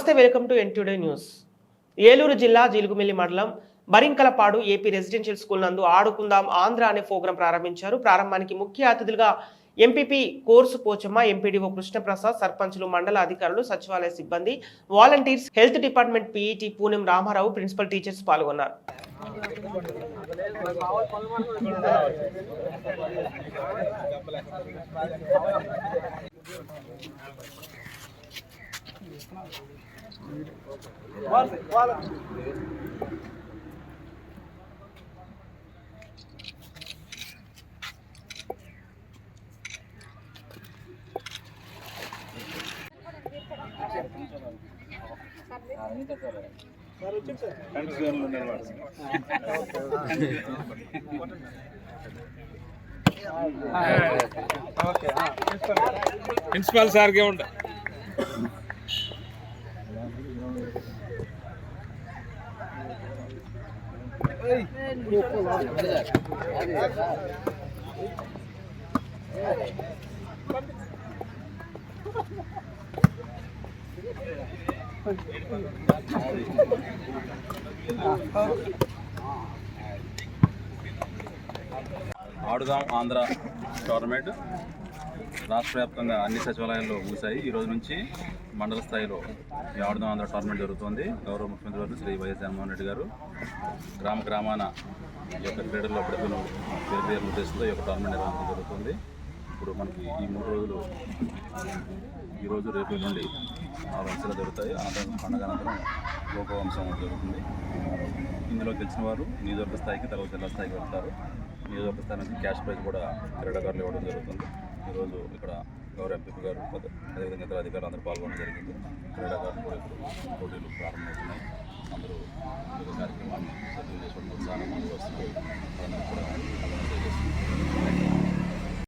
నమస్తే, welcome to ఎన్టుడే news. Eluru జిల్లా జీలుగుమిల్లి మండలం బరింకలపాడు ఏపీ రెసిడెన్షియల్ స్కూల్ నందు ఆడుకుందాం ఆంధ్ర అనే ప్రోగ్రాం ప్రారంభించారు. ప్రారంభానికి ముఖ్య అతిథులుగా ఎంపీపీ కోర్సు పోచమ్మ, ఎంపీడీఓ కృష్ణప్రసాద్, సర్పంచులు, మండల అధికారులు, సచివాలయ సిబ్బంది, volunteers, health department PET Punem Ramarao, principal teachers పాల్గొన్నారు. ప్రిన్సిపాల్ సార్కే ఉంటా. ఆడుదాం ఆంధ్ర టోర్నమెంట్ రాష్ట్ర వ్యాప్తంగా అన్ని సచివాలయాల్లో ముగిశాయి. ఈ రోజు నుంచి మండల స్థాయిలో ఈ ఆడుదాం ఆంధ్ర టోర్నమెంట్ జరుగుతుంది. గౌరవ ముఖ్యమంత్రి గారు శ్రీ వైఎస్ జగన్మోహన్ రెడ్డి గారు గ్రామాన ఈ యొక్క క్రీడల్లో ప్రజలు పేరు ఉద్దేశంతో ఈ యొక్క టోర్నమెంట్ నిర్వహించడం జరుగుతుంది. ఇప్పుడు మనకి ఈ 3 రోజులు ఈరోజు రేపు నుండి 6 అంశాలు జరుగుతాయి. పండుగ అనంతరం గోపవంశం జరుగుతుంది. ఇందులో గెలిచిన వారు నియోజకవర్గ స్థాయికి, తర్వాత జిల్లా స్థాయికి వెళ్తారు. నియోజకవర్గ స్థాయి నుంచి క్యాష్ ప్రైజ్ కూడా క్రీడాకారులు ఇవ్వడం జరుగుతుంది. ఈరోజు ఇక్కడ గౌరవ ఎంపీ గారు, అదేవిధంగా ఇతర అధికారులు అందరూ పాల్గొనడం జరిగింది. క్రీడాకారులు కూడా ఇప్పుడు పోటీలు ప్రారంభమవుతున్నాయి. అందరూ ఈ కార్యక్రమాన్ని సద్వినియోగం చేసుకోవడం ఉత్సాహంగా